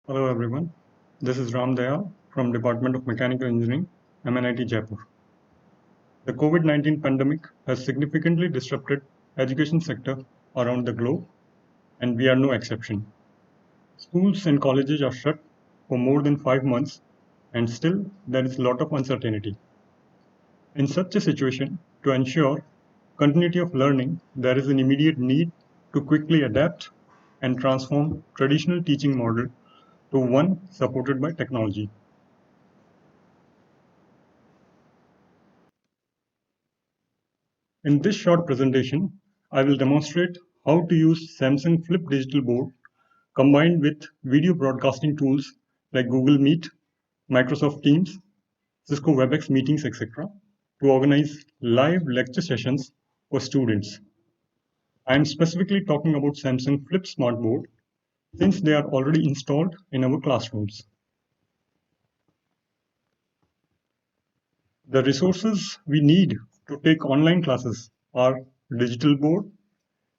Hello everyone, this is Dayal from Department of Mechanical Engineering, MNIT Jaipur. The COVID-19 pandemic has significantly disrupted education sector around the globe, and we are no exception. Schools and colleges are shut for more than 5 months, and still there is a lot of uncertainty. In such a situation, to ensure continuity of learning, there is an immediate need to quickly adapt and transform traditional teaching model to one supported by technology. In this short presentation, I will demonstrate how to use Samsung Flip Digital Board combined with video broadcasting tools like Google Meet, Microsoft Teams, Cisco WebEx meetings, etc., to organize live lecture sessions for students. I am specifically talking about Samsung Flip Smart Board since they are already installed in our classrooms. The resources we need to take online classes are digital board.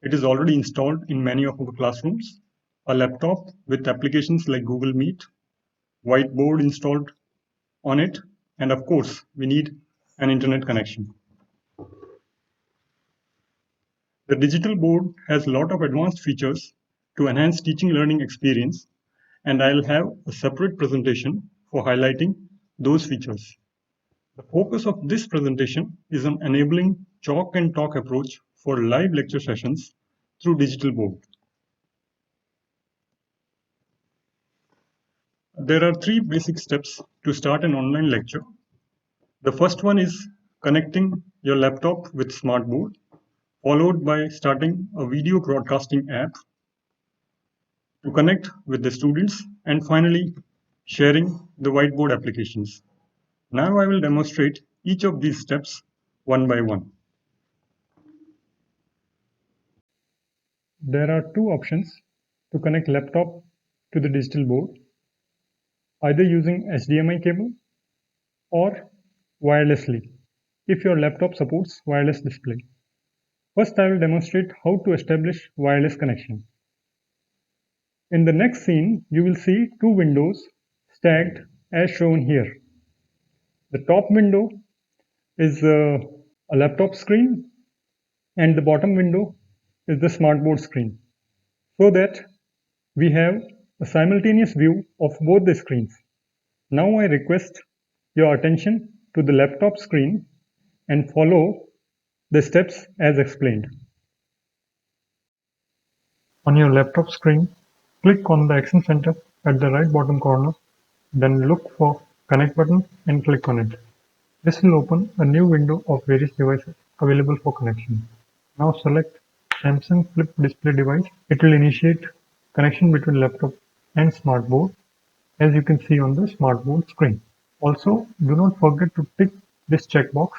It is already installed in many of our classrooms. A laptop with applications like Google Meet, whiteboard installed on it, and of course, we need an internet connection. The digital board has a lot of advanced features to enhance teaching learning experience, and I'll have a separate presentation for highlighting those features. The focus of this presentation is on enabling chalk and talk approach for live lecture sessions through digital board. There are three basic steps to start an online lecture. The first one is connecting your laptop with smartboard, followed by starting a video broadcasting app to connect with the students, and finally sharing the whiteboard applications. Now I will demonstrate each of these steps one by one. There are two options to connect laptop to the digital board, either using HDMI cable or wirelessly if your laptop supports wireless display. First, I will demonstrate how to establish wireless connection. In the next scene, you will see two windows stacked as shown here. The top window is a laptop screen and the bottom window is the smartboard screen, so that we have a simultaneous view of both the screens. Now I request your attention to the laptop screen and follow the steps as explained. On your laptop screen, click on the action center at the right bottom corner, then look for Connect button and click on it. This will open a new window of various devices available for connection. Now select Samsung Flip Display device. It will initiate connection between laptop and smartboard, as you can see on the smartboard screen. Also, do not forget to tick this checkbox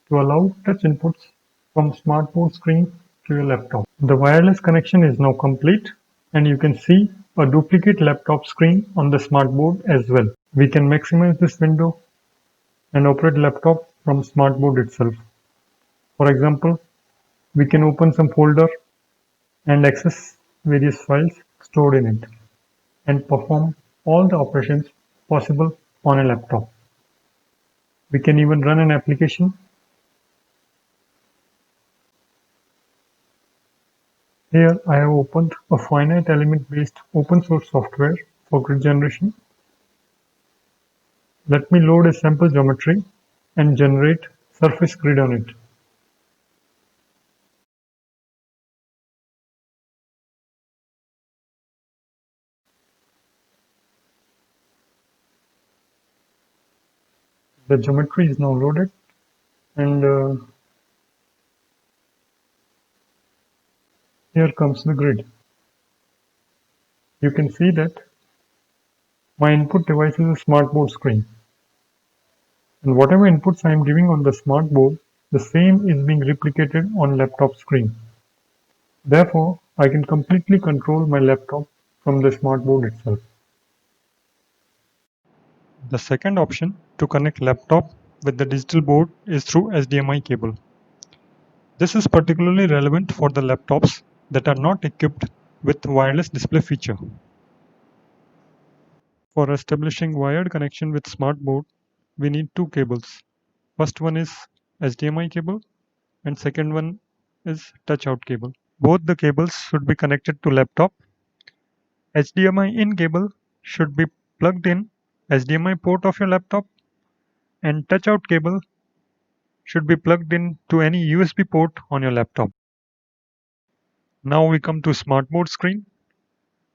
to allow touch inputs from smartboard screen to your laptop. The wireless connection is now complete, and you can see a duplicate laptop screen on the smartboard as well. We can maximize this window and operate laptop from smartboard itself. For example, we can open some folder and access various files stored in it and perform all the operations possible on a laptop. We can even run an application. Here I have opened a finite element based open source software for grid generation. Let me load a sample geometry and generate surface grid on it. The geometry is now loaded, and here comes the grid. You can see that my input device is a smartboard screen, and whatever inputs I am giving on the smartboard, the same is being replicated on laptop screen. Therefore, I can completely control my laptop from the smartboard itself. The second option to connect laptop with the digital board is through HDMI cable. This is particularly relevant for the laptops that are not equipped with wireless display feature. For establishing wired connection with smart board, we need two cables. First one is HDMI cable and second one is touch out cable. Both the cables should be connected to laptop. HDMI in cable should be plugged in HDMI port of your laptop, and touch out cable should be plugged in to any USB port on your laptop. Now we come to smart board screen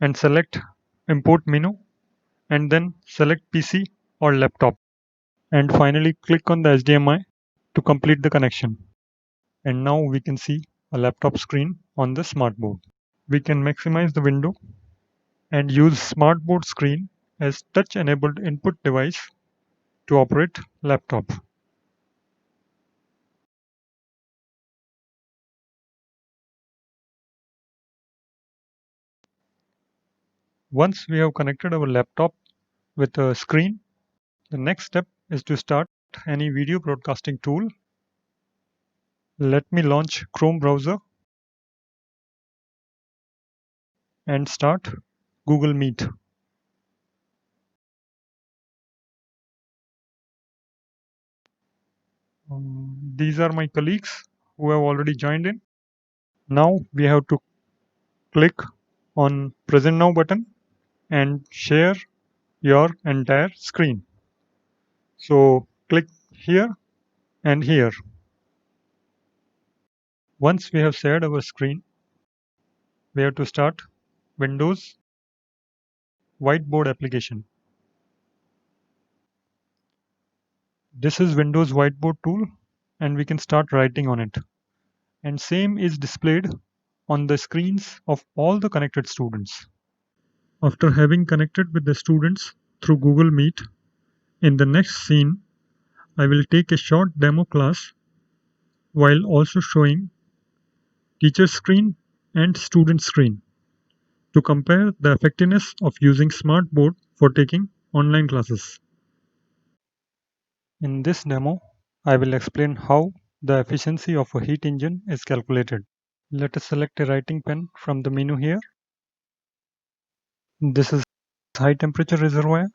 and select import menu and then select PC or laptop, and finally click on the HDMI to complete the connection. And now we can see a laptop screen on the smart board. We can maximize the window and use smart board screen as touch enabled input device to operate laptop. Once we have connected our laptop with a screen, the next step is to start any video broadcasting tool. Let me launch Chrome browser and start Google Meet. These are my colleagues who have already joined in. Now we have to click on Present Now button and share your entire screen. So click here and here. Once we have shared our screen, we have to start Windows Whiteboard application. This is Windows Whiteboard tool and we can start writing on it. And same is displayed on the screens of all the connected students. After having connected with the students through Google Meet, in the next scene, I will take a short demo class while also showing teacher screen and student screen to compare the effectiveness of using Smartboard for taking online classes. In this demo, I will explain how the efficiency of a heat engine is calculated. Let us select a writing pen from the menu here. This is high temperature reservoir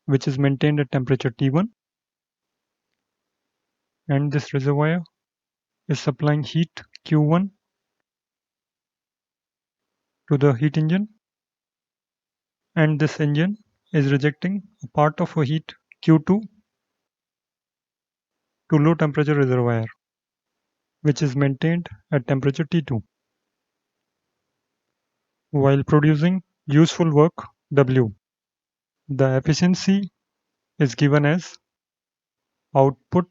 which is maintained at temperature T1, and this reservoir is supplying heat Q1 to the heat engine, and this engine is rejecting a part of a heat Q2 to low temperature reservoir which is maintained at temperature T2 while producing useful work W. The efficiency is given as output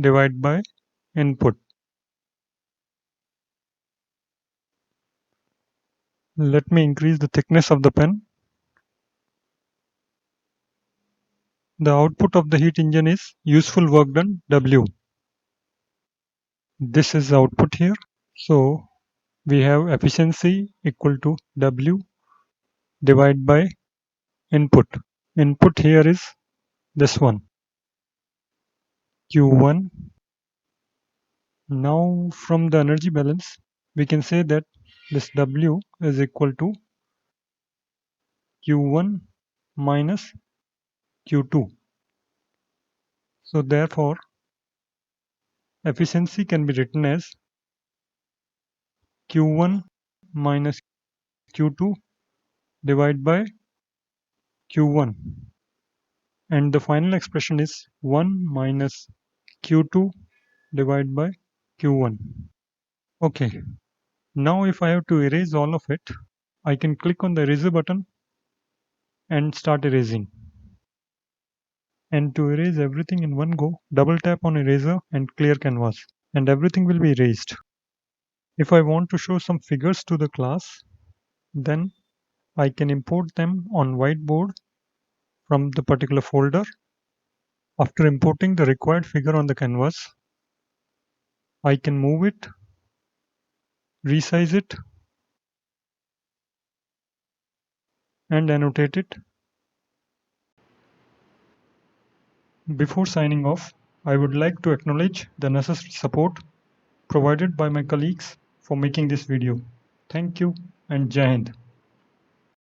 divided by input. Let me increase the thickness of the pen. The output of the heat engine is useful work done W. This is the output here. So we have efficiency equal to W divided by input. Input here is this one, Q1. Now from the energy balance, we can say that this W is equal to Q1 minus Q2. So therefore, efficiency can be written as Q1 minus Q2 divided by Q1. And the final expression is 1 minus Q2 divided by Q1. Okay, now if I have to erase all of it, I can click on the eraser button and start erasing. And to erase everything in one go, double tap on eraser and clear canvas, and everything will be erased. If I want to show some figures to the class, then I can import them on whiteboard from the particular folder. After importing the required figure on the canvas, I can move it, resize it, and annotate it. Before signing off, I would like to acknowledge the necessary support provided by my colleagues for making this video. Thank you and Jai Hind.